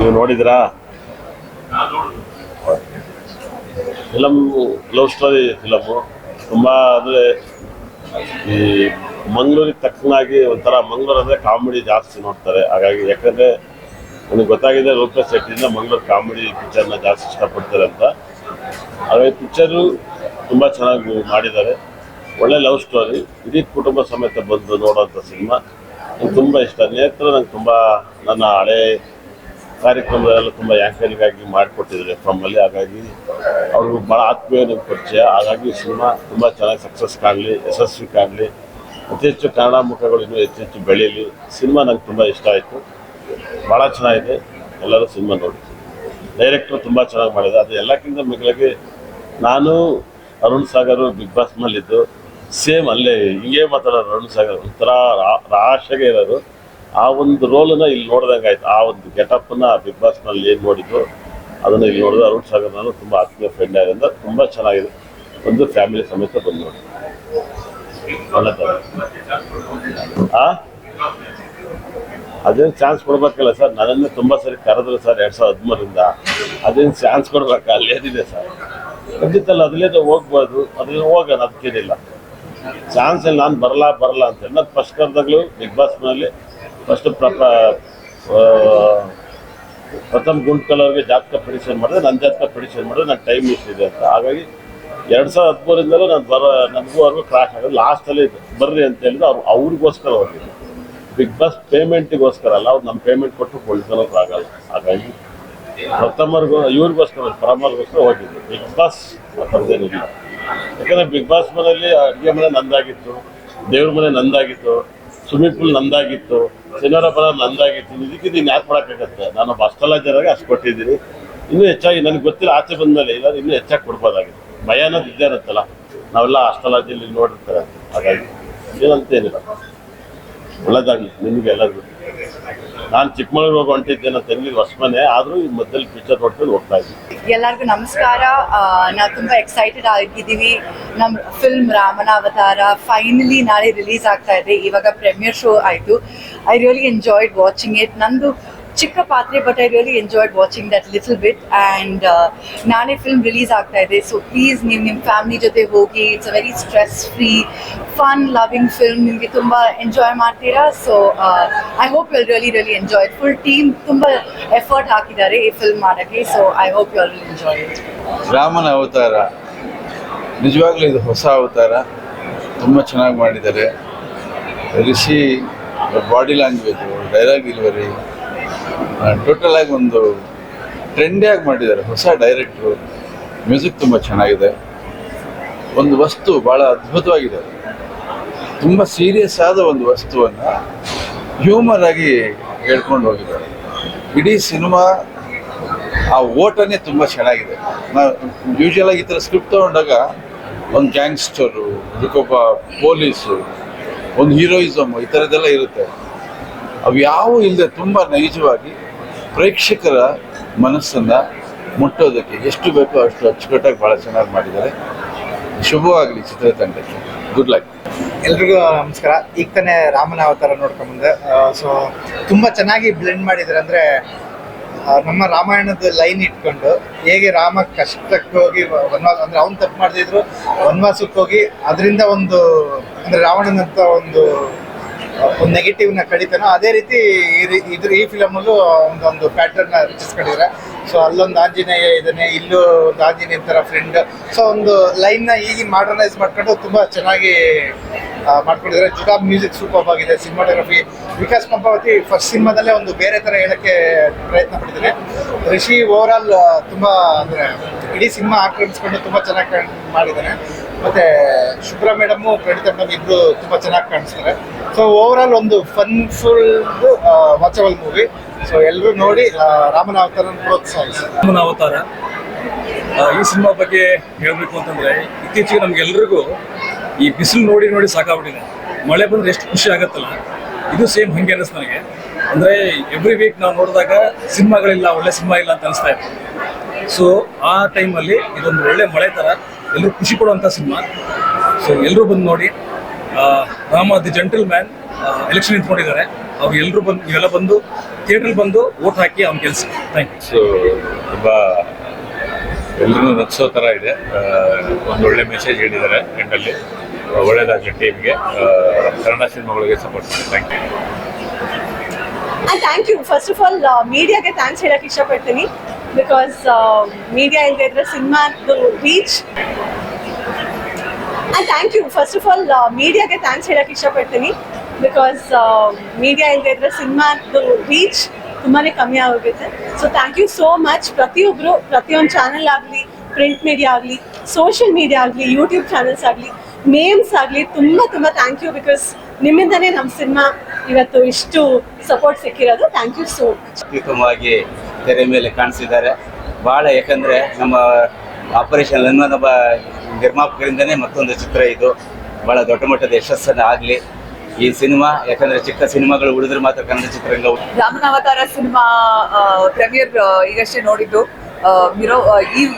ನೀವು ನೋಡಿದ್ರಾ? Film love story film ತುಂಬ ಅಂದರೆ ಈ ಮಂಗಳೂರಿಗೆ ತಕ್ಕನಾಗಿ ಒಂಥರ ಮಂಗಳೂರು ಅಂದರೆ ಕಾಮಿಡಿ ಜಾಸ್ತಿ ನೋಡ್ತಾರೆ. ಹಾಗಾಗಿ ಯಾಕಂದರೆ ನನಗೆ ಗೊತ್ತಾಗಿದೆ ರೂಪೇಶ್ ಶೆಟ್ಟಿಯಿಂದ ಮಂಗಳೂರು ಕಾಮಿಡಿ ಪಿಕ್ಚರ್ನ ಜಾಸ್ತಿ ಇಷ್ಟಪಡ್ತಾರೆ ಅಂತ. ಹಾಗಾಗಿ ಪಿಕ್ಚರು ತುಂಬ ಚೆನ್ನಾಗಿ ಮಾಡಿದ್ದಾರೆ. ಒಳ್ಳೆ ಲವ್ ಸ್ಟೋರಿ, ಇಡೀ ಕುಟುಂಬ ಸಮೇತ ಬಂದು ನೋಡೋಂಥ ಸಿನಿಮಾ. ನಂಗೆ ತುಂಬ ಇಷ್ಟ. ನೇತ್ರ ನಂಗೆ ತುಂಬ ನನ್ನ ಹಳೆ ಕಾರ್ಯಕ್ರಮದಲ್ಲೆಲ್ಲ ತುಂಬ ಆ್ಯಂಕರಿಂಗಾಗಿ ಮಾಡಿಕೊಟ್ಟಿದ್ರು ಎಫ್.ಎಮ್ಮಲ್ಲಿ. ಹಾಗಾಗಿ ಅವ್ರಿಗೂ ಭಾಳ ಆತ್ಮೀಯ ಪರಿಚಯ. ಹಾಗಾಗಿ ಸಿನಿಮಾ ತುಂಬ ಚೆನ್ನಾಗಿ ಸಕ್ಸಸ್ ಕಾಣಲಿ, ಯಶಸ್ವಿ ಕಾಣಲಿ, ಅತಿ ಹೆಚ್ಚು ಕನ್ನಡ ಮುಖಗಳು ಇನ್ನೂ ಹೆಚ್ಚು ಬೆಳೀಲಿ. ಸಿನಿಮಾ ನಂಗೆ ತುಂಬ ಇಷ್ಟ ಆಯಿತು, ಭಾಳ ಚೆನ್ನಾಗಿದೆ. ಎಲ್ಲರೂ ಸಿನಿಮಾ ನೋಡಿ. ಡೈರೆಕ್ಟ್ರು ತುಂಬ ಚೆನ್ನಾಗಿ ಮಾಡಿದೆ. ಅದು ಎಲ್ಲಕ್ಕಿಂತ ಮಿಗಿಲಾಗಿ ನಾನು ಅರುಣ್ ಸಾಗರ್ ಬಿಗ್ ಬಾಸ್ ಮೇಲಿದ್ದು ಸೇಮ್ ಅಲ್ಲೇ ಹಿಂಗೆ ಮಾತಾಡೋರು. ಅರುಣ್ ಸಾಗರ್ ಒಂಥರ ರಾಶಾಗೆ ಇರೋರು. ಆ ಒಂದು ರೋಲನ್ನು ಇಲ್ಲಿ ನೋಡ್ದಂಗೆ ಆಯ್ತು. ಆ ಒಂದು ಗೆಟಪ್ಪನ್ನು ಬಿಗ್ ಬಾಸ್ನಲ್ಲಿ ಏನು ನೋಡಿದ್ದು ಅದನ್ನು ಇಲ್ಲಿ ನೋಡಿದ್ರೆ ಅರುಣ್ ಸಾಗರ್ ನಾನು ತುಂಬ ಆತ್ಮೀಯ ಫ್ರೆಂಡ್ ಆಗೋದ್ರಿಂದ ತುಂಬ ಚೆನ್ನಾಗಿದೆ. ಒಂದು ಫ್ಯಾಮಿಲಿ ಸಮೇತ ಬಂದು ನೋಡಿ. ಒಳ್ಳೆದಾರೆ. ಅದೇನು ಚಾನ್ಸ್ ಕೊಡ್ಬೇಕಲ್ಲ ಸರ್. ನನ್ನನ್ನೇ ತುಂಬ ಸರಿ ಕರೆದ್ರು ಸರ್ 2013ರಿಂದ. ಅದೇನು ಚಾನ್ಸ್ ಕೊಡ್ಬೇಕು? ಅಲ್ಲೇನಿದೆ ಸರ್, ಖಂಡಿತಲ್ಲ ಅದಲ್ಲೇ ಹೋಗ್ಬೋದು. ಅದನ್ನ ಹೋಗೋಣ, ಅದಕ್ಕೇನಿಲ್ಲ. ಚಾನ್ಸಲ್ಲಿ ನಾನು ಬರಲ್ಲ ಅಂತೇಳಿ ನಾನು ಫಸ್ಟ್ ಕರೆದಾಗಲೂ ಬಿಗ್ ಬಾಸ್ನಲ್ಲಿ ಫಸ್ಟ್ ಪ್ರಥಮ್ ಗುಂಟ್ಕಲ್ ಜಾತಕ ಪ್ರಿಡಿಕ್ಷನ್ ಮಾಡಿದೆ. ನನ್ನ ಜಾತಕ ಪ್ರಿಡಿಕ್ಷನ್ ಮಾಡಿದ್ರೆ ನನ್ನ ಟೈಮ್ ಇಷ್ಟಿದೆ ಅಂತ. ಹಾಗಾಗಿ 2013ರಿಂದಲೂ ನಾನು ನನಗೂ ಕ್ರಾಶ್ ಆಗೋದು. ಲಾಸ್ಟಲ್ಲಿ ಬರ್ರಿ ಅಂತ ಹೇಳಿದ್ರೆ ಅವ್ರಿಗೋಸ್ಕರ ಹೋಗಿದ್ದು. ಬಿಗ್ ಬಾಸ್ ಪೇಮೆಂಟಿಗೋಸ್ಕರ ಅಲ್ಲ, ಅವ್ರು ನಮ್ಮ ಪೇಮೆಂಟ್ ಕೊಟ್ಟು ಕೊಳ್ಳೋಕ್ಕಾಗಲ್ಲ. ಹಾಗಾಗಿ ಪ್ರಥಮರ್ಗೂ ಇವ್ರಿಗೋಸ್ಕರ ಪರಮರ್ಗೋಸ್ಕರ ಹೋಗಿದ್ದು. ಬಿಗ್ ಬಾಸ್ ಆ ಥರದ್ದೇನಿಲ್ಲ. ಯಾಕಂದರೆ ಬಿಗ್ ಬಾಸ್ ಮನೆಯಲ್ಲಿ ಅಡುಗೆ ಮನೆ ನಂದಾಗಿತ್ತು, ದೇವ್ರ ಮನೆ ನಂದಾಗಿತ್ತು, ಸ್ವಿಮ್ಮಿಂಗ್ ಪೂಲ್ ನಂದಾಗಿತ್ತು, ಶನಿವಾರ ಬರ ನಂದಾಗಿತ್ತು. ಇದಕ್ಕೆ ನೀನು ಯಾಕೆ ಮಾಡೋಕ್ಕಾಗತ್ತೆ? ನಾನೊಬ್ಬ ಅಸ್ಟ್ರಾಲಜರಾಗಿ ಅಷ್ಟು ಕೊಟ್ಟಿದ್ದೀನಿ. ಇನ್ನೂ ಹೆಚ್ಚಾಗಿ ನನಗೆ ಗೊತ್ತಿಲ್ಲ, ಆಚೆ ಬಂದಮೇಲೆ ಇಲ್ಲ ಇನ್ನೂ ಹೆಚ್ಚಾಗಿ ಕೊಡ್ಬೋದಾಗಿದೆ. ಭಯ ಅನ್ನೋದು ಇದ್ದೇ ಇರುತ್ತಲ್ಲ, ನಾವೆಲ್ಲ ಅಸ್ಟ್ರಾಲಜಿಯಲ್ಲಿ ನೋಡಿರ್ತಾರೆ. ಹಾಗಾಗಿ ಏನಂತೇನಿಲ್ಲ, ಒಳ್ಳೆದಾಗಲಿ ನಿಮಗೆ ಎಲ್ಲರಿಗೂ. ನಾನು ಚಿಕ್ಕಮಗಳೂರು ಹೋಗಿ ಹೊಂಟಿದ್ದೆ, ನಾನು ತಂಗಿದ್ದು ಹೊಸಮನೆ ಆದರೂ ಈ ಮಧ್ಯದಲ್ಲಿ ಪಿಕ್ಚರ್ ನೋಡ್ಕೊಂಡು ಹೋಗ್ತಾ ಇದ್ವಿ. ಎಲ್ಲರಿಗೂ ನಮಸ್ಕಾರ. ನಾವು ತುಂಬ ಎಕ್ಸೈಟೆಡ್ ಆಗಿದ್ದೀವಿ. ನಮ್ಮ ಫಿಲ್ಮ್ ರಾಮನ ಅವತಾರ ಫೈನಲಿ ನಾಳೆ ರಿಲೀಸ್ ಆಗ್ತಾ ಇದೆ. ಇವಾಗ ಪ್ರೀಮಿಯರ್ ಶೋ ಆಯಿತು. I really enjoyed watching it. ನಂದು ಚಿಕ್ಕ ಪಾತ್ರೆ, but I really enjoyed watching that little bit. And ನಾಳೆ ಫಿಲ್ಮ್ ರಿಲೀಸ್ ಆಗ್ತಾ ಇದೆ. ಸೊ ಪ್ಲೀಸ್ ನೀವು ನಿಮ್ಮ ಫ್ಯಾಮಿಲಿ ಜೊತೆ ಹೋಗಿ. It's a very stress free fun loving film. ನಿಮಗೆ ತುಂಬ ಎಂಜಾಯ್ ಮಾಡ್ತೀರಾ. So I hope you really enjoy. Full team ತುಂಬ ಎಫರ್ಟ್ ಹಾಕಿದ್ದಾರೆ ಈ ಫಿಲ್ಮ್ ಮಾಡೋಕ್ಕೆ. So I hope you will enjoy it. ರಾಮನ ಅವತಾರ ನಿಜವಾಗ್ಲೂ ಇದು ಹೊಸ ಅವತಾರ. ತುಂಬ ಚೆನ್ನಾಗಿ ಮಾಡಿದ್ದಾರೆ. Rishi body language, dialogue delivery total ಆಗಿ ಒಂದು ಟ್ರೆಂಡೇ ಆಗಿ ಮಾಡಿದ್ದಾರೆ. ಹೊಸ ಡೈರೆಕ್ಟ್ರು, ಮ್ಯೂಸಿಕ್ ತುಂಬ ಚೆನ್ನಾಗಿದೆ. ಒಂದು ವಸ್ತು ಭಾಳ ಅದ್ಭುತವಾಗಿದೆ. ತುಂಬ ಸೀರಿಯಸ್ ಆದ ಒಂದು ವಸ್ತುವನ್ನು ಹ್ಯೂಮರ್ ಆಗಿ ಹೇಳ್ಕೊಂಡು ಹೋಗಿದ್ದಾರೆ. ಇಡೀ ಸಿನಿಮಾ ಆ ಓಟನೇ ತುಂಬ ಚೆನ್ನಾಗಿದೆ. ನಾವು ಯೂಶುವಲಾಗಿ ಈ ಥರ ಸ್ಕ್ರಿಪ್ಟ್ ತೊಗೊಂಡಾಗ ಒಂದು ಗ್ಯಾಂಗ್ಸ್ಟರು, ಅದಕ್ಕೊಬ್ಬ ಪೊಲೀಸು, ಒಂದು ಹೀರೋಯಿಸಮ್, ಈ ಥರದ್ದೆಲ್ಲ ಇರುತ್ತೆ. ಅವು ಯಾವೂ ಇಲ್ಲದೆ ತುಂಬ ನೈಜವಾಗಿ ಪ್ರೇಕ್ಷಕರ ಮನಸ್ಸನ್ನು ಮುಟ್ಟೋದಕ್ಕೆ ಎಷ್ಟು ಬೇಕೋ ಅಷ್ಟು ಅಚ್ಚುಕಟ್ಟಾಗಿ ಭಾಳ ಚೆನ್ನಾಗಿ ಮಾಡಿದ್ದಾರೆ. ಶುಭವಾಗಲಿ ಚಿತ್ರತಂಡಕ್ಕೆ. Good luck. ಎಲ್ರಿಗೂ ನಮಸ್ಕಾರ. ಈಗ ತಾನೇ ರಾಮನ ಅವತಾರ ನೋಡ್ಕೊಂಬಂದೆ. ಸೊ ತುಂಬ ಚೆನ್ನಾಗಿ ಬ್ಲೆಂಡ್ ಮಾಡಿದ್ದಾರೆ. ಅಂದರೆ ನಮ್ಮ ರಾಮಾಯಣದ ಲೈನ್ ಇಟ್ಕೊಂಡು ಹೇಗೆ ರಾಮ ಕಷ್ಟಕ್ಕೆ ಹೋಗಿ ವನವಾಸ, ಅಂದರೆ ಅವ್ನು ತಪ್ಪು ಮಾಡದಿದ್ರು ವನವಾಸಕ್ಕೆ ಹೋಗಿ ಅದರಿಂದ ಒಂದು ಅಂದರೆ ರಾವಣನಂತ ಒಂದು ನೆಗೆಟಿವ್ನ ಕಡಿತಾನೋ, ಅದೇ ರೀತಿ ಈ ಫಿಲಮಲ್ಲೂ ಒಂದು ಪ್ಯಾಟರ್ನ ರಚಿಸ್ಕೊಂಡಿದ್ದಾರೆ. ಸೊ ಅಲ್ಲೊಂದು ಆಂಜನೇಯ ಇದ್ದಾನೆ, ಇಲ್ಲೂ ಒಂದು ಆಂಜನೇಯ ಥರ ಫ್ರೆಂಡ್. ಸೊ ಒಂದು ಲೈನ್ನ ಈಗಿನ ಮಾಡರ್ನೈಸ್ ಮಾಡ್ಕೊಂಡು ತುಂಬ ಚೆನ್ನಾಗಿ ಮಾಡ್ಕೊಂಡಿದ್ದಾರೆ. ಜುಗಾಬ್ ಮ್ಯೂಸಿಕ್ ಸೂಪರ್ ಆಗಿದೆ. ಸಿನಿಮಾಟೋಗ್ರಫಿ ವಿಕಾಸ್ ಪಂಪಾವತಿ ಫಸ್ಟ್ ಸಿನಿಮಾದಲ್ಲೇ ಒಂದು ಬೇರೆ ಥರ ಹೇಳೋಕ್ಕೆ ಪ್ರಯತ್ನ ಪಟ್ಟಿದ್ದಾರೆ. ರಿಷಿ ಓವರಾಲ್ ತುಂಬ ಅಂದರೆ ಇಡೀ ಸಿನಿಮಾ ಆಕ್ರಮಿಸ್ಕೊಂಡು ತುಂಬ ಚೆನ್ನಾಗಿ ಮಾಡಿದ್ದಾನೆ. ಮತ್ತು ಶುಭ್ರಾ ಮೇಡಮು ಪ್ರಣೀತಾ ಮೇಡಮ್ ಇಬ್ಬರು ತುಂಬ ಚೆನ್ನಾಗಿ ಕಾಣಿಸ್ತಾರೆ. ಸೊ ಓವರಾಲ್ ಒಂದು ಫನ್ಫುಲ್ ವಾಚಬಲ್ ಮೂವಿ. ಸೊ ಎಲ್ಲರೂ ನೋಡಿ ರಾಮನ ಅವತಾರ ಪ್ರೋತ್ಸಾಹಿಸಿ. ರಾಮನ ಅವತಾರ ಈ ಸಿನಿಮಾ ಬಗ್ಗೆ ಹೇಳಬೇಕು ಅಂತಂದರೆ, ಇತ್ತೀಚೆಗೆ ನಮಗೆಲ್ರಿಗೂ ಈ ಬಿಸಿಲು ನೋಡಿ ಸಾಕಾಗ್ಬಿಟ್ಟಿದೆ. ಮಳೆ ಬಂದರೆ ಎಷ್ಟು ಖುಷಿ ಆಗುತ್ತಲ್ಲ, ಇದು ಸೇಮ್ ಹಾಗೆ ಅನ್ನಿಸ್ತು ನನಗೆ. ಅಂದರೆ ಎವ್ರಿ ವೀಕ್ ನಾವು ನೋಡಿದಾಗ ಸಿನಿಮಾಗಳಿಲ್ಲ, ಒಳ್ಳೆ ಸಿನಿಮಾ ಇಲ್ಲ ಅಂತ ಅನಿಸ್ತಾ ಇತ್ತು. ಸೊ ಆ ಟೈಮಲ್ಲಿ ಇದೊಂದು ಒಳ್ಳೆ ಮಳೆ ಥರ ಎಲ್ಲರೂ ಖುಷಿ ಕೊಡುವಂಥ ಸಿನಿಮಾ. ಸೊ ಎಲ್ಲರೂ ಬಂದು ನೋಡಿ. Rama the gentle man election ನಿಂತ್ಕೊಂಡಿದ್ದಾರೆ. ಅವ್ರು ಎಲ್ಲರೂ ಬಂದು ನೀವೆಲ್ಲ ಬಂದು ಥಿಯೇಟ್ರಲ್ಲಿ ಬಂದು ಓಟ್ ಹಾಕಿ ಅವ್ನ ಕೆಲಸ. Thank you. ಸೊ ತುಂಬ ಎಲ್ಲರೂ ನಗಿಸೋ ಥರ ಇದೆ. ಒಂದು ಒಳ್ಳೆ ಮೆಸೇಜ್ ಹೇಳಿದ್ದಾರೆ ಎಂಡಲ್ಲಿ. ಒಳ್ಳೇದಾಗಲಿ ಟೀಮ್ಗೆ, ಕನ್ನಡ ಸಿನಿಮಾಗಳಿಗೆ ಸಪೋರ್ಟ್ ಮಾಡಿ. Thank you. Thank you. First of all ಮೀಡಿಯಾಗೆ ಥ್ಯಾಂಕ್ಸ್ ಹೇಳಕ್ಕೆ ಇಷ್ಟಪಡ್ತೀನಿ. ಬಿಕಾಸ್ ಮೀಡಿಯಾ ಇಲ್ಲದೆ ಇದ್ರೆ ಸಿನಿಮಾದು reach. Thank you. First of all ಮೀಡಿಯಾಗೆ ಥ್ಯಾಂಕ್ಸ್ ಹೇಳಕ್ಕೆ ಇಷ್ಟಪಡ್ತೀನಿ. ಬಿಕಾಸ್ ಮೀಡಿಯಾ ಇಲ್ಲದೆ ಇದ್ರೆ ಸಿನಿಮಾದು ರೀಚ್ ತುಂಬಾ ಕಮ್ಮಿ ಆಗೋಗುತ್ತೆ. So thank you so much. ಪ್ರತಿಯೊಬ್ಬರು, ಪ್ರತಿಯೊಂದು ಚಾನಲ್ ಆಗಲಿ, ಪ್ರಿಂಟ್ ಮೀಡಿಯಾ ಆಗಲಿ, ಸೋಷಿಯಲ್ ಮೀಡಿಯಾ ಆಗಲಿ, ಯೂಟ್ಯೂಬ್ ಚಾನಲ್ಸ್ ಆಗಲಿ, ನೇಮ್ಸ್ ಆಗಲಿ, ತುಂಬ ಥ್ಯಾಂಕ್ ಯು. ಬಿಕಾಸ್ ನಿಮ್ಮಿಂದನೇ ನಮ್ಮ ಸಿನಿಮಾ ಇವತ್ತು ಇಷ್ಟು ಸಪೋರ್ಟ್ ಸಿಕ್ಕಿರೋದು. Thank you so much. ಅತ್ಯುತ್ತಮವಾಗಿ ತೆರೆ ಮೇಲೆ ಕಾಣಿಸಿದ್ದಾರೆ ಭಾಳ. ಯಾಕಂದರೆ ನಮ್ಮ ಆಪರೇಷನ್ ನಮ್ಮ ನಿರ್ಮಾಪಕರಿಂದನೇ ಮತ್ತೊಂದು ಚಿತ್ರ ಇದು ಭಾಳ ದೊಡ್ಡ ಮಟ್ಟದ ಯಶಸ್ಸನ್ನು ಆಗಲಿ ಈ ಸಿನಿಮಾ. ಯಾಕಂದರೆ ಚಿಕ್ಕ ಸಿನಿಮಾಗಳು ಉಳಿದ್ರೆ ಮಾತ್ರ ಕನ್ನಡ ಚಿತ್ರರಂಗ. ರಾಮನ ಅವತಾರ ಸಿನಿಮಾ ಪ್ರೀಮಿಯರ್ ಈಗಷ್ಟೇ ನೋಡಿದ್ದು.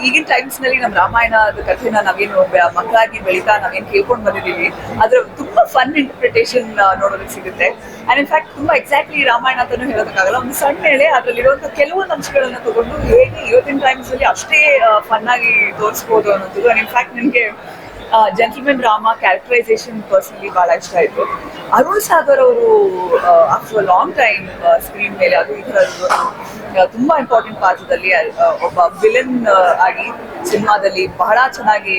ಈಗಿನ ಟೈಮ್ಸ್ ನಲ್ಲಿ ನಮ್ಮ ರಾಮಾಯಣದ ಕಥೆನ ನಾವೇನು ಮಕ್ಕಳಾಗಿ ಬೆಳೀತಾ ನಾವೇನು ಕೇಳ್ಕೊಂಡು ಬಂದಿದ್ದೀವಿ, ಅದ್ರ ತುಂಬಾ ಫನ್ ಇಂಟರ್ಪ್ರಿಟೇಷನ್ ನೋಡೋದಕ್ಕೆ ಸಿಗುತ್ತೆ. ಅಂಡ್ ಇನ್ಫ್ಯಾಕ್ಟ್ ತುಂಬಾ ಎಕ್ಸಾಕ್ಟ್ಲಿ ರಾಮಾಯಣ ಅಂತಾನು ಹೇಳೋದಕ್ಕಾಗಲ್ಲ. ಒಂದು ಸಣ್ಣ ಹೇಳಿ ಅದರಲ್ಲಿರುವಂಥ ಕೆಲವೊಂದು ಅಂಶಗಳನ್ನ ತಗೊಂಡು ಹೇಗೆ ಇವತ್ತಿನ ಟೈಮ್ಸ್ ಅಲ್ಲಿ ಅಷ್ಟೇ ಫನ್ ಆಗಿ ತೋರಿಸ್ಬೋದು ಅನ್ನೋದು. ಅಂಡ್ ಇನ್ಫ್ಯಾಕ್ಟ್ ನಿಮಗೆ ಜೆಂಟಲ್ಮೆನ್ ರಾಮ ಕ್ಯಾರೆಕ್ಟರೈಸೇಷನ್ ಪರ್ಸನಲಿ ಭಾಳ ಇಷ್ಟ ಆಯಿತು. ಅರುಣ್ ಸಾಗರ್ ಅವರು ಆಫ್ಟರ್ ಲಾಂಗ್ ಟೈಮ್ ಸ್ಕ್ರೀನ್ ಮೇಲೆ ಅದು ಈ ಥರದ್ದು ತುಂಬ ಇಂಪಾರ್ಟೆಂಟ್ ಪಾತ್ರದಲ್ಲಿ ಒಬ್ಬ ವಿಲನ್ ಆಗಿ ಸಿನಿಮಾದಲ್ಲಿ ಬಹಳ ಚೆನ್ನಾಗಿ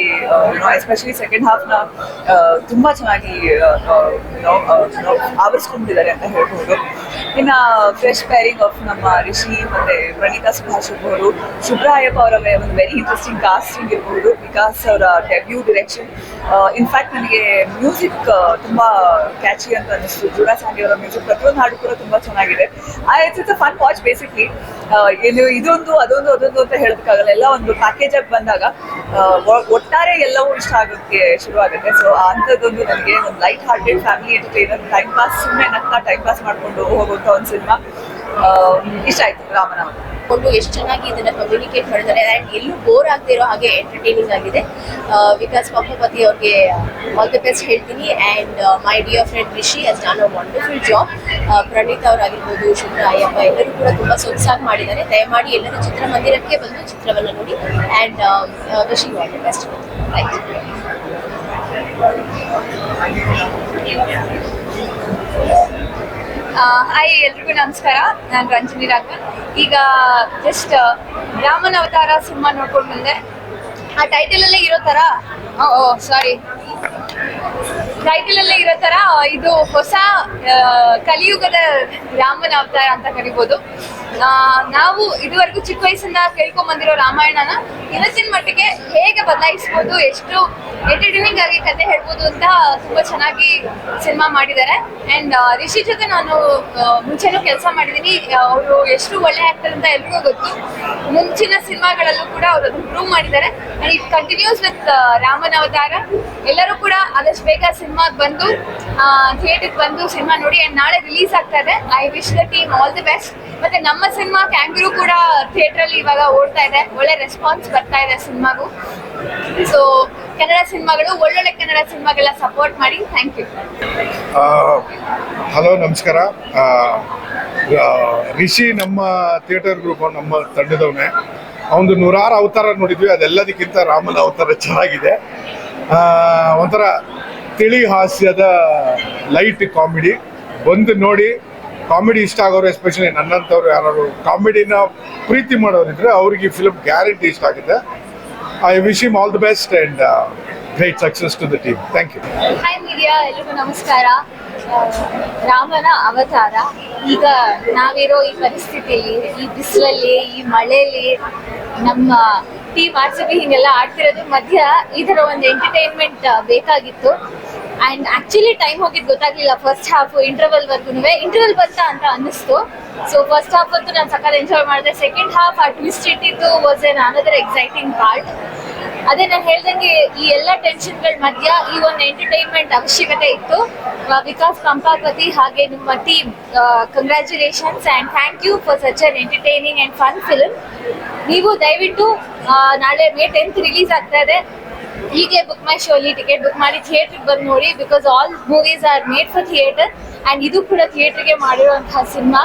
ಎಸ್ಪೆಷಲಿ ಸೆಕೆಂಡ್ ಹಾಫ್ನ ತುಂಬ ಚೆನ್ನಾಗಿ ಆವರಿಸ್ಕೊಂಡಿದ್ದಾರೆ ಅಂತ ಹೇಳ್ಬೋದು. ಇನ್ನು ಫ್ರೆಶ್ ಪೇರಿಂಗ್ ಆಫ್ ನಮ್ಮ ರಿಷಿ ಮತ್ತು ಪ್ರಣೀತಾ ಸುಭಾಷ್ ಇರ್ಬೋದು, ಶುಭ್ರಾ ಅಯ್ಯಪ್ಪ ಅವರ ಒಂದು ವೆರಿ ಇಂಟ್ರೆಸ್ಟಿಂಗ್ ಕಾಸ್ಟಿಂಗ್ ಇರ್ಬೋದು, ವಿಕಾಸ್ ಅವರ ಡೆಬ್ಯೂ ಡಿರೆಕ್ಷನ್. ಇನ್ಫ್ಯಾಕ್ಟ್ ನನಗೆ ಮ್ಯೂಸಿಕ್ ತುಂಬ ಕ್ಯಾಚಿ ಅಂತ ಅನ್ನಿಸ್ತು. ಜುಡಾ ಸಾಂಗಿ ಅವರ ಮ್ಯೂಸಿಕ್ ಪ್ರತಿಯೊಂದು ಹಾಡು ಕೂಡ ತುಂಬ ಚೆನ್ನಾಗಿದೆ. It's a fun watch basically. ಏನು ಇದೊಂದು ಅದೊಂದು ಅಂತ ಹೇಳೋದಕ್ಕಾಗಲ್ಲ. ಎಲ್ಲ ಒಂದು ಪ್ಯಾಕೇಜ್ ಆಗಿ ಬಂದಾಗ ಒಟ್ಟಾರೆ ಎಲ್ಲವೂ ಇಷ್ಟ ಆಗೋಕ್ಕೆ ಶುರುವಾಗುತ್ತೆ. ಸೊ ಅಂಥದ್ದೊಂದು ನನಗೆ ಒಂದು light hearted family entertainer, time pass, ಸುಮ್ಮನೆ ನಗ್ತಾ ಟೈಮ್ ಪಾಸ್ ಮಾಡಿಕೊಂಡು ಹೋಗುವಂಥ ಒಂದು ಸಿನಿಮಾ ಇಷ್ಟ ಆಯಿತು. ರಾಮನ ಎಷ್ಟು ಚೆನ್ನಾಗಿ ಇದನ್ನ ಕಮ್ಯುನಿಕೇಟ್ ಮಾಡಿದ್ದಾರೆ ಆ್ಯಂಡ್ ಎಲ್ಲೂ ಬೋರ್ ಆಗದೆ ಇರೋ ಹಾಗೆ ಎಂಟರ್ಟೈನಿಂಗ್ ಆಗಿದೆ. ವಿಕಾಸ್ ಪಂಪಪತಿ ಅವ್ರಿಗೆ ಆಲ್ ದಿ ಬೆಸ್ಟ್ ಹೇಳ್ತೀನಿ. And my dear friend Rishi has done a wonderful job. Praneetha ಅವರಾಗಿರ್ಬೋದು, ಶುಭ್ರಾ ಅಯ್ಯಪ್ಪ ಎಲ್ಲರೂ ಕೂಡ ತುಂಬ ಸೊಗಸಾಗಿ ಮಾಡಿದ್ದಾರೆ. ದಯಮಾಡಿ ಎಲ್ಲರೂ ಚಿತ್ರಮಂದಿರಕ್ಕೆ ಬಂದು ಚಿತ್ರವನ್ನು ನೋಡಿ. And wishing all the best. Thank you. Hi, ಎಲ್ರಿಗೂ ನಮಸ್ಕಾರ. ನಾನು ರಂಜನಿ ರಾಘವನ್. ಈಗ ಜಸ್ಟ್ ರಾಮನ ಅವತಾರ ಸಿನಿಮಾ ನೋಡ್ಕೊಂಡು ಬಂದೆ. ಆ ಟೈಟಲಲ್ಲೇ ಇರೋ ಥರ ಟೈಟಲಲ್ಲೇ ಇರೋ ಥರ ಇದು ಹೊಸ ಕಲಿಯುಗದ ರಾಮನ ಅವತಾರ ಅಂತ ಕರಿಬೋದು. ನಾವು ಇದುವರೆಗೂ ಚಿಕ್ಕ ವಯಸ್ಸಿಂದ ಕೇಳ್ಕೊಂಬಂದಿರೋ ರಾಮಾಯಣನ ಇವತ್ತಿನ ಮಟ್ಟಿಗೆ ಹೇಗೆ ಬದಲಾಯಿಸ್ಬೋದು, ಎಷ್ಟು ಎಂಟರ್ಟೈನಿಂಗ್ ಆಗಿ ಕತೆ ಹೇಳ್ಬೋದು ಅಂತ ತುಂಬ ಚೆನ್ನಾಗಿ ಸಿನಿಮಾ ಮಾಡಿದ್ದಾರೆ. ಆ್ಯಂಡ್ ರಿಷಿ ಜೊತೆ ನಾನು ಮುಂಚೆನೂ ಕೆಲಸ ಮಾಡಿದ್ದೀನಿ. ಅವರು ಎಷ್ಟು ಒಳ್ಳೆ ಆ್ಯಕ್ಟರ್ ಅಂತ ಎಲ್ರಿಗೂ ಗೊತ್ತು. ಮುಂಚಿನ ಸಿನಿಮಾಗಳಲ್ಲೂ ಕೂಡ ಅವರು ಅದನ್ನು ಪ್ರೂವ್ ಮಾಡಿದ್ದಾರೆ. ಆ್ಯಂಡ್ ಇಟ್ ಕಂಟಿನ್ಯೂಸ್ ವಿತ್ ರಾಮನ ಅವತಾರ. ಎಲ್ಲರೂ ಕೂಡ ಆದಷ್ಟು ಬೇಗ ಸಿನಿಮಾಗೆ ಬಂದು ಥಿಯೇಟರ್ಗೆ ಬಂದು ಸಿನಿಮಾ ನೋಡಿ. ಆ್ಯಂಡ್ ನಾಳೆ ರಿಲೀಸ್ ಆಗ್ತಾ ಇದೆ. I wish the team all the best. ಮತ್ತೆ ನಮ್ಮ ಸಿನಿಮಾ ಕ್ಯಾಂಗ್ರೂ ಕೂಡ ಥಿಯೇಟ್ರಲ್ಲಿ ಇವಾಗ ಓಡ್ತಾ ಇದೆ. ಒಳ್ಳೆ ರೆಸ್ಪಾನ್ಸ್ ಬರ್ತಾ ಇದೆ ಸಿನಿಮಾಗೂ. ಸೊ ಕನ್ನಡ ಸಿನಿಮಾಗಳು, ಒಳ್ಳೊಳ್ಳೆ ಕನ್ನಡ ಸಿನಿಮಾಗೆಲ್ಲ ಸಪೋರ್ಟ್ ಮಾಡಿ. Thank you. ಹಲೋ, ನಮಸ್ಕಾರ. ರಿಷಿ ನಮ್ಮ ಥಿಯೇಟರ್ ಗ್ರೂಪ್, ನಮ್ಮ ತಂಡದವನೇ. ಅವನು 100 ಅವತಾರ ನೋಡಿದ್ವಿ. ಅದೆಲ್ಲದಕ್ಕಿಂತ ರಾಮನ ಅವತಾರ ಚೆನ್ನಾಗಿದೆ. ಒಂಥರ ತಿಳಿ ಹಾಸ್ಯದ ಲೈಟ್ ಕಾಮಿಡಿ. ಬಂದು ನೋಡಿ. ಕಾಮಿಡಿ ಇಷ್ಟ ಆಗೋರು, ಎಸ್ಪೆಷಲಿ ನನ್ನಂಥವ್ರು ಯಾರು ಕಾಮಿಡಿನ ಪ್ರೀತಿ ಮಾಡೋರಿದ್ರೆ ಅವ್ರಿಗೆ ಈ ಫಿಲ್ಮ್ ಗ್ಯಾರಂಟಿ ಇಷ್ಟ ಆಗುತ್ತೆ. I wish him all the best and great success to the team. Thank you. Hi media, ಎಲ್ರಿಗೂ ನಮಸ್ಕಾರ. ರಾಮನ ಅವತಾರ ಈಗ ನಾವಿರೋ ಈ ಪರಿಸ್ಥಿತಿಯಲ್ಲಿ, ಈ ಬಿಸಿಲಲ್ಲಿ, ಈ ಮಳೆಯಲ್ಲಿ ನಮ್ಮ ಟೀಮ್ RCB ಹಿಂಗೆಲ್ಲ ಆಡ್ತಿರೋದ್ರ ಮಧ್ಯ ಈ ಥರ ಒಂದು ಎಂಟರ್ಟೈನ್ಮೆಂಟ್ ಬೇಕಾಗಿತ್ತು. ಆ್ಯಂಡ್ ಆ್ಯಕ್ಚುಲಿ ಟೈಮ್ ಹೋಗಿದ್ದು ಗೊತ್ತಾಗಲಿಲ್ಲ. ಫಸ್ಟ್ ಹಾಫ್ ಇಂಟರ್ವಲ್ವರೆಗೂ ಇಂಟರ್ವಲ್ ಬಂತ ಅಂತ ಅನ್ನಿಸ್ತು. ಸೊ ಫಸ್ಟ್ ಹಾಫ್ ಅಂತೂ ನಾನು ಸಕ್ಕತ್ ಎಂಜಾಯ್ ಮಾಡಿದೆ. ಸೆಕೆಂಡ್ ಹಾಫ್ ಆ ಟ್ವಿಸ್ಟ್ ಇಟ್ಟಿದ್ದು was an another exciting part. ಅದೇ ನಾನು ಹೇಳ್ದಂಗೆ ಈ ಎಲ್ಲ ಟೆನ್ಷನ್ಗಳ ಮಧ್ಯ ಈ ಒಂದು ಎಂಟರ್ಟೈನ್ಮೆಂಟ್ ಅವಶ್ಯಕತೆ ಇತ್ತು. ವಿಕಾಸ್ ಪಂಪಾಪತಿ ಹಾಗೆ ನಿಮ್ಮ team, congratulations and thank you for such an entertaining and fun film. ನೀವು ದಯವಿಟ್ಟು ನಾಳೆ May 10th ರಿಲೀಸ್ ಆಗ್ತಾ ಇದೆ. ಈಗಲೇ ಬುಕ್ ಮೈ ಶೋ ಅಲ್ಲಿ ಟಿಕೆಟ್ ಬುಕ್ ಮಾಡಿ ಥಿಯೇಟರ್ಗೆ ಬಂದು ನೋಡಿ, because all movies are made for theatre and ಇದು ಕೂಡ ಥಿಯೇಟರ್ಗೆ ಮಾಡಿರುವಂತಹ ಸಿನಿಮಾ.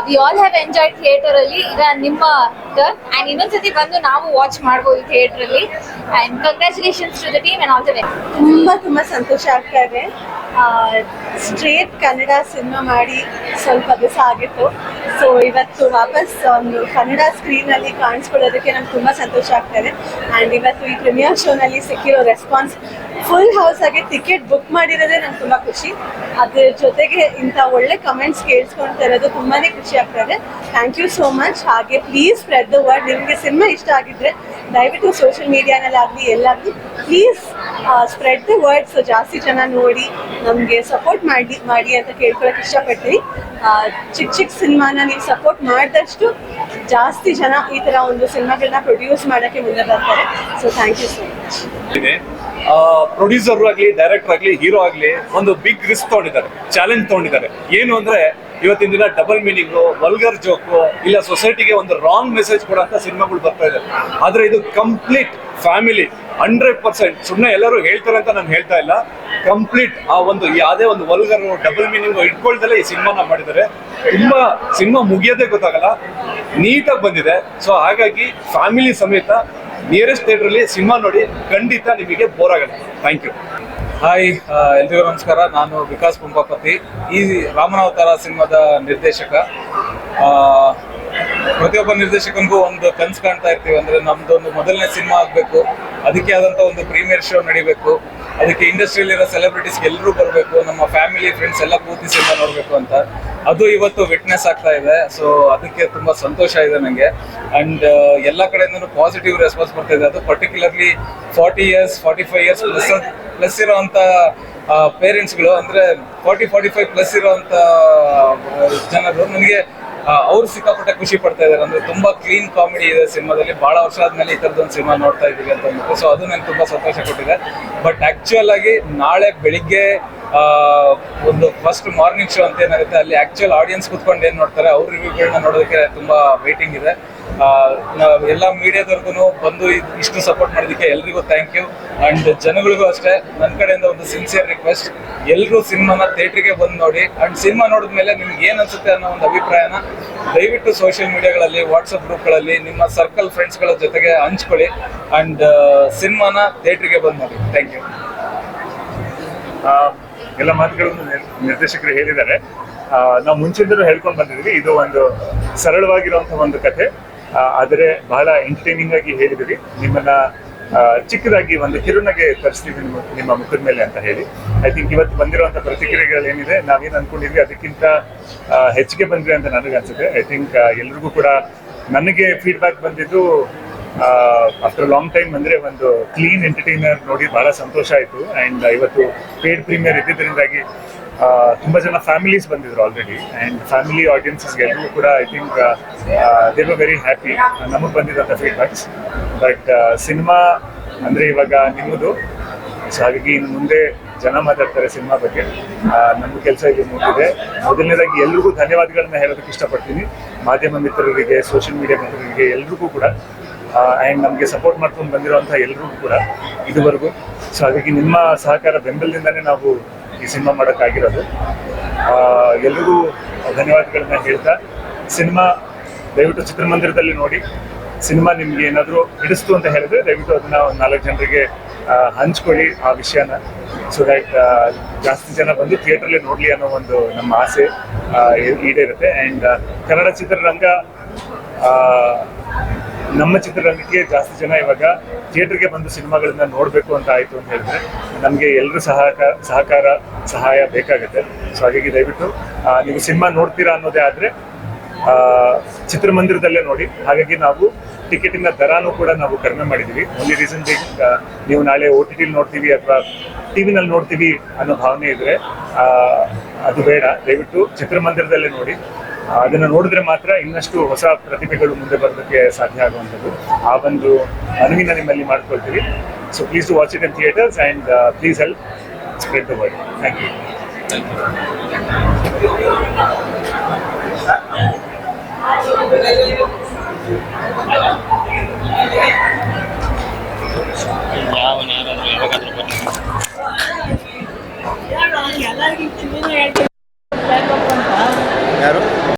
We all have enjoy theatre ಅಲ್ಲಿ. ಈಗ ನಿಮ್ಮ ಟರ್ನ್ ಆ್ಯಂಡ್ ಇನ್ನೊಂದ್ಸತಿ ಬಂದು ನಾವು ವಾಚ್ ಮಾಡ್ಬೋದು ಥಿಯೇಟರ್ ಅಲ್ಲಿ. And congratulations to the team and all the very. ತುಂಬ ಸಂತೋಷ ಆಗ್ತಾ ಇದೆ. ಸ್ಟ್ರೇಟ್ ಕನ್ನಡ ಸಿನಿಮಾ ಮಾಡಿ ಸ್ವಲ್ಪ ದಿವಸ ಆಗಿತ್ತು. ಸೊ ಇವತ್ತು ವಾಪಸ್ ಒಂದು ಕನ್ನಡ ಸ್ಕ್ರೀನಲ್ಲಿ ಕಾಣಿಸ್ಕೊಳ್ಳೋದಕ್ಕೆ ನಂಗೆ ತುಂಬ ಸಂತೋಷ ಆಗ್ತಾ ಇದೆ. ಆ್ಯಂಡ್ ಇವತ್ತು ಈ ಪ್ರೀಮಿಯರ್ ಶೋನಲ್ಲಿ ಸಿಕ್ಕಿರೋ ರೆಸ್ಪಾನ್ಸ್, ಫುಲ್ ಹೌಸ್ ಆಗಿ ಟಿಕೆಟ್ ಬುಕ್ ಮಾಡಿರೋದೇ ನಂಗೆ ತುಂಬ ಖುಷಿ. ಅದ್ರ ಜೊತೆಗೆ ಇಂಥ ಒಳ್ಳೆ ಕಮೆಂಟ್ಸ್ ಕೇಳಿಸ್ಕೊಳ್ತಾ ಇರೋದು ತುಂಬಾ ಖುಷಿ ಆಗ್ತಾ ಇದೆ. Thank you so much. ಹಾಗೆ ಪ್ಲೀಸ್ ಸ್ಪ್ರೆಡ್ ದ ವರ್ಡ್. ನಿಮಗೆ ಸಿನಿಮಾ ಇಷ್ಟ ಆಗಿದ್ರೆ ದಯವಿಟ್ಟು ಸೋಷಿಯಲ್ ಮೀಡಿಯಾನಲ್ಲಾಗಲಿ ಎಲ್ಲಾಗಲಿ please spread the word. So ಜಾಸ್ತಿ ಜನ ನೋಡಿ ನಮಗೆ ಸಪೋರ್ಟ್ ಮಾಡಿ ಅಂತ ಕೇಳ್ಕೊಳಕ್ಕೆ ಇಷ್ಟಪಡ್ತೀನಿ. ಚಿಕ್ಕ ಚಿಕ್ಕ ಸಿನಿಮಾನ ನೀವು ಸಪೋರ್ಟ್ ಮಾಡಿದಷ್ಟು ಜಾಸ್ತಿ ಜನ ಈ ಥರ ಒಂದು ಸಿನಿಮಾಗಳನ್ನ ಪ್ರೊಡ್ಯೂಸ್ ಮಾಡೋಕ್ಕೆ ಮುಂದೆ ಬರ್ತಾರೆ. So thank you so much. Producer ಆಗಲಿ, ಡೈರೆಕ್ಟರ್ ಆಗಲಿ, ಹೀರೋ ಆಗಲಿ ಒಂದು ಬಿಗ್ ರಿಸ್ಕ್ ತೊಗೊಂಡಿದ್ದಾರೆ, ಚಾಲೆಂಜ್ ತೊಗೊಂಡಿದ್ದಾರೆ. ಏನು ಅಂದ್ರೆ ಇವತ್ತಿನ ದಿನ ಡಬಲ್ ಮೀನಿಂಗು, ವಲ್ಗರ್ ಜೋಕು, ಇಲ್ಲ ಸೊಸೈಟಿಗೆ ಒಂದು ರಾಂಗ್ ಮೆಸೇಜ್ ಕೊಡೋಂಥ ಸಿನಿಮಾಗಳು ಬರ್ತಾ ಇದೆ. ಆದರೆ ಇದು ಕಂಪ್ಲೀಟ್ ಫ್ಯಾಮಿಲಿ 100%. ಸುಮ್ಮನೆ ಎಲ್ಲರೂ ಹೇಳ್ತಾರೆ ಅಂತ ನಾನು ಹೇಳ್ತಾ ಇಲ್ಲ. ಕಂಪ್ಲೀಟ್ ಆ ಒಂದು ಯಾವುದೇ ಒಂದು ವಲ್ಗರ್ ಡಬಲ್ ಮೀನಿಂಗ್ ಇಟ್ಕೊಳ್ದಲ್ಲೇ ಈ ಸಿನಿಮಾನ ಮಾಡಿದ್ದಾರೆ. ತುಂಬಾ ಸಿನಿಮಾ ಮುಗಿಯೋದೇ ಗೊತ್ತಾಗಲ್ಲ, ನೀಟಾಗಿ ಬಂದಿದೆ. ಸೊ ಹಾಗಾಗಿ ಫ್ಯಾಮಿಲಿ ಸಮೇತ ನಿಯರೆಸ್ಟ್ ಥಿಯೇಟ್ರಲ್ಲಿ ಸಿನಿಮಾ ನೋಡಿ, ಖಂಡಿತ ನಿಮಗೆ ಬೋರ್ ಆಗಲ್ಲ. Thank you. ಹಾಯ್, ಎಲ್ರಿಗೂ ನಮಸ್ಕಾರ. ನಾನು ವಿಕಾಸ್ ಪಂಪಾಪತಿ, ಈ ರಾಮನಾವತಾರ ಸಿನಿಮಾದ ನಿರ್ದೇಶಕ. ಪ್ರತಿಯೊಬ್ಬ ನಿರ್ದೇಶಕನಿಗೂ ಒಂದು ಕನ್ಸು ಕಾಣ್ತಾ ಇರ್ತೀವಿ, ಅಂದರೆ ನಮ್ದೊಂದು ಮೊದಲನೇ ಸಿನಿಮಾ ಆಗಬೇಕು, ಅದಕ್ಕೆ ಆದಂಥ ಒಂದು ಪ್ರೀಮಿಯರ್ ಶೋ ನಡಿಬೇಕು, ಅದಕ್ಕೆ ಇಂಡಸ್ಟ್ರಿಯಲ್ಲಿರೋ ಸೆಲೆಬ್ರಿಟೀಸ್ಗೆ ಎಲ್ಲರೂ ಬರಬೇಕು, ನಮ್ಮ ಫ್ಯಾಮಿಲಿ ಫ್ರೆಂಡ್ಸ್ ಎಲ್ಲ ಕೂತಿ ಸಿನಿಮಾ ನೋಡಬೇಕು ಅಂತ. ಅದು ಇವತ್ತು ವಿಟ್ನೆಸ್ ಆಗ್ತಾ ಇದೆ. ಸೊ ಅದಕ್ಕೆ ತುಂಬ ಸಂತೋಷ ಇದೆ ನನಗೆ. ಆ್ಯಂಡ್ ಎಲ್ಲ ಕಡೆಯಿಂದನೂ ಪಾಸಿಟಿವ್ ರೆಸ್ಪಾನ್ಸ್ ಬರ್ತಾ ಇದೆ. ಅದು ಪರ್ಟಿಕ್ಯುಲರ್ಲಿ 40 years 45 years ಪ್ಲಸ್ ಇರೋವಂಥ ಪೇರೆಂಟ್ಸ್ಗಳು, ಅಂದರೆ 40-45 ಪ್ಲಸ್ ಇರೋವಂಥ ಜನರು ನನಗೆ ಅವ್ರು ಸಿಕ್ಕಾಪಟ್ಟೆ ಖುಷಿ ಪಡ್ತಾ ಇದ್ದಾರೆ. ಅಂದರೆ ತುಂಬ ಕ್ಲೀನ್ ಕಾಮಿಡಿ ಇದೆ ಸಿನಿಮಾದಲ್ಲಿ. ಭಾಳ ವರ್ಷ ಆದಮೇಲೆ ಈ ಥರದೊಂದು ಸಿನಿಮಾ ನೋಡ್ತಾ ಇದ್ದೀವಿ ಅಂತ ಅಂದ್ಬಿಟ್ಟು, ಸೊ ಅದು ನನಗೆ ತುಂಬ ಸಂತೋಷ ಕೊಟ್ಟಿದೆ. ಬಟ್ ಆ್ಯಕ್ಚುಯಲ್ ಆಗಿ ನಾಳೆ ಬೆಳಿಗ್ಗೆ ಒಂದು ಫಸ್ಟ್ ಮಾರ್ನಿಂಗ್ ಶೋ ಅಂತ ಏನಾಗುತ್ತೆ, ಅಲ್ಲಿ ಆ್ಯಕ್ಚುಯಲ್ ಆಡಿಯನ್ಸ್ ಕುತ್ಕೊಂಡು ಏನು ನೋಡ್ತಾರೆ ಅವ್ರ ರಿವ್ಯೂಗಳನ್ನ ನೋಡೋದಕ್ಕೆ ತುಂಬ ವೇಟಿಂಗ್ ಇದೆ. ಎಲ್ಲ ಮೀಡಿಯಾದವ್ರಿಗೂ ಬಂದು ಇಷ್ಟು ಸಪೋರ್ಟ್ ಮಾಡೋದಕ್ಕೆ ಎಲ್ರಿಗೂ ಥ್ಯಾಂಕ್ ಯು. ಆ್ಯಂಡ್ ಜನಗಳಿಗೂ ಅಷ್ಟೇ ನನ್ನ ಕಡೆಯಿಂದ ಒಂದು ಸಿನ್ಸಿಯರ್ ರಿಕ್ವೆಸ್ಟ್, ಎಲ್ಲರೂ ಸಿನಿಮಾನ ಥಿಯೇಟ್ರಿಗೆ ಬಂದು ನೋಡಿ. ಆ್ಯಂಡ್ ಸಿನಿಮಾ ನೋಡಿದ್ಮೇಲೆ ನಿಮ್ಗೆ ಏನು ಅನಿಸುತ್ತೆ ಅನ್ನೋ ಒಂದು ಅಭಿಪ್ರಾಯನ ದಯವಿಟ್ಟು ಸೋಷಿಯಲ್ ಮೀಡಿಯಾಗಳಲ್ಲಿ, ವಾಟ್ಸಪ್ ಗ್ರೂಪ್ಗಳಲ್ಲಿ ನಿಮ್ಮ ಸರ್ಕಲ್ ಫ್ರೆಂಡ್ಸ್ಗಳ ಜೊತೆಗೆ ಹಂಚ್ಕೊಳ್ಳಿ. ಆ್ಯಂಡ್ ಸಿನಿಮಾನ ಥಿಯೇಟ್ರಿಗೆ ಬಂದು ನೋಡಿ. Thank you. ಎಲ್ಲ ಮಾತುಗಳನ್ನು ನಿರ್ದೇಶಕರು ಹೇಳಿದ್ದಾರೆ. ನಾವು ಮುಂಚಿಂದಲೂ ಹೇಳ್ಕೊಂಡು ಬಂದಿದ್ವಿ, ಇದು ಒಂದು ಸರಳವಾಗಿರುವಂತಹ ಒಂದು ಕಥೆ, ಆದರೆ ಬಹಳ ಎಂಟರ್ಟೈನಿಂಗ್ ಆಗಿ ಹೇಳಿದ್ವಿ. ನಿಮ್ಮನ್ನ ಚಿಕ್ಕದಾಗಿ ಒಂದು ಕಿರುನಗೆ ತರಿಸ್ತೀವಿ ನಿಮ್ಮ ಮುಖದ ಮೇಲೆ ಅಂತ ಹೇಳಿ. ಐ ಥಿಂಕ್ ಇವತ್ತು ಬಂದಿರುವಂಥ ಪ್ರತಿಕ್ರಿಯೆಗಳೇನಿದೆ, ನಾವೇನು ಅಂದ್ಕೊಂಡಿದ್ವಿ ಅದಕ್ಕಿಂತ ಹೆಚ್ಚಿಗೆ ಬಂದಿದೆ ಅಂತ ನನಗೆ ಅನ್ಸುತ್ತೆ. ಐ ಥಿಂಕ್ ಎಲ್ರಿಗೂ ಕೂಡ ನನಗೆ ಫೀಡ್ಬ್ಯಾಕ್ ಬಂದಿದ್ದು ಆಫ್ಟರ್ ಲಾಂಗ್ ಟೈಮ್ ಅಂದರೆ ಒಂದು ಕ್ಲೀನ್ ಎಂಟರ್ಟೈನರ್ ನೋಡಿ ಬಹಳ ಸಂತೋಷ ಆಯಿತು. ಆ್ಯಂಡ್ ಇವತ್ತು ಪೇಡ್ ಪ್ರೀಮಿಯರ್ ಇದ್ದಿದ್ದರಿಂದಾಗಿ ತುಂಬ ಜನ ಫ್ಯಾಮಿಲೀಸ್ ಬಂದಿದ್ರು ಆಲ್ರೆಡಿ. ಆ್ಯಂಡ್ ಫ್ಯಾಮಿಲಿ ಆಡಿಯನ್ಸಸ್ಗೆ ಎಲ್ಲರಿಗೂ ಕೂಡ I think they were very happy ನಮಗೆ ಬಂದಿದ್ದಂಥ ಫೀಡ್ಬ್ಯಾಕ್ಸ್. ಬಟ್ ಸಿನಿಮಾ ಅಂದರೆ ಇವಾಗ ನಿಮ್ಮದು, ಸೊ ಹಾಗಾಗಿ ಇನ್ನು ಮುಂದೆ ಜನ ಮಾತಾಡ್ತಾರೆ ಸಿನಿಮಾ ಬಗ್ಗೆ. ನಮ್ಮ ಕೆಲಸ ಇದು ಮುಗಿದಿದೆ. ಮೊದಲನೇದಾಗಿ ಎಲ್ರಿಗೂ ಧನ್ಯವಾದಗಳನ್ನ ಹೇಳೋದಕ್ಕೆ ಇಷ್ಟಪಡ್ತೀನಿ, ಮಾಧ್ಯಮ ಮಿತ್ರರಿಗೆ, ಸೋಷಿಯಲ್ ಮೀಡಿಯಾ ಮಿತ್ರರಿಗೆ, ಎಲ್ರಿಗೂ ಕೂಡ. ಆ್ಯಂಡ್ ನಮಗೆ ಸಪೋರ್ಟ್ ಮಾಡ್ಕೊಂಡು ಬಂದಿರುವಂಥ ಎಲ್ರಿಗೂ ಕೂಡ ಇದುವರೆಗೂ. ಸೊ ಹಾಗಾಗಿ ನಿಮ್ಮ ಸಹಕಾರ ಬೆಂಬಲದಿಂದನೇ ನಾವು ಈ ಸಿನಿಮಾ ಮಾಡೋಕ್ಕಾಗಿರೋದು. ಎಲ್ರಿಗೂ ಧನ್ಯವಾದಗಳನ್ನ ಹೇಳ್ತಾ, ಸಿನಿಮಾ ದಯವಿಟ್ಟು ಚಿತ್ರಮಂದಿರದಲ್ಲಿ ನೋಡಿ. ಸಿನಿಮಾ ನಿಮ್ಗೆ ಏನಾದರೂ ಹಿಡಿಸ್ತು ಅಂತ ಹೇಳಿದ್ರೆ ದಯವಿಟ್ಟು ಅದನ್ನ 4 ಜನರಿಗೆ ಹಂಚ್ಕೊಳ್ಳಿ ಆ ವಿಷಯನ. ಸೊ ದ್ಯಾಟ್ ಜಾಸ್ತಿ ಜನ ಬಂದು ಥಿಯೇಟ್ರಲ್ಲಿ ನೋಡಲಿ ಅನ್ನೋ ಒಂದು ನಮ್ಮ ಆಸೆ ಈಡೇರುತ್ತೆ. ಆ್ಯಂಡ್ ಕನ್ನಡ ಚಿತ್ರರಂಗ, ನಮ್ಮ ಚಿತ್ರರಂಗಕ್ಕೆ ಜಾಸ್ತಿ ಜನ ಇವಾಗ ಥಿಯೇಟರ್ಗೆ ಬಂದು ಸಿನಿಮಾಗಳನ್ನ ನೋಡಬೇಕು ಅಂತ ಆಯಿತು ಅಂತ ಹೇಳಿದ್ರೆ ನಮಗೆ ಎಲ್ಲರೂ ಸಹಾಯ ಬೇಕಾಗುತ್ತೆ. ಸೊ ಹಾಗಾಗಿ ದಯವಿಟ್ಟು ನೀವು ಸಿನಿಮಾ ನೋಡ್ತೀರಾ ಅನ್ನೋದೇ ಆದರೆ ಚಿತ್ರಮಂದಿರದಲ್ಲೇ ನೋಡಿ. ಹಾಗಾಗಿ ನಾವು ಟಿಕೆಟಿನ ದರನೂ ಕೂಡ ನಾವು ಕಡಿಮೆ ಮಾಡಿದ್ದೀವಿ. ಓನ್ಲಿ ರೀಸನ್ ನೀವು ನಾಳೆ OTT ನೋಡ್ತೀವಿ ಅಥವಾ TV-ನಲ್ಲಿ ನೋಡ್ತೀವಿ ಅನ್ನೋ ಭಾವನೆ ಇದ್ದರೆ ಅದು ಬೇಡ. ದಯವಿಟ್ಟು ಚಿತ್ರಮಂದಿರದಲ್ಲೇ ನೋಡಿ. ಅದನ್ನು ನೋಡಿದ್ರೆ ಮಾತ್ರ ಇನ್ನಷ್ಟು ಹೊಸ ಪ್ರತಿಭೆಗಳು ಮುಂದೆ ಬರೋದಕ್ಕೆ ಸಾಧ್ಯ ಆಗುವಂಥದ್ದು. ಆ ಒಂದು ಅನುವಿನ ನಿಮ್ಮಲ್ಲಿ ಮಾಡ್ಕೊಳ್ತೀವಿ. So please to watch it in theatres and please help spread the word. Thank you.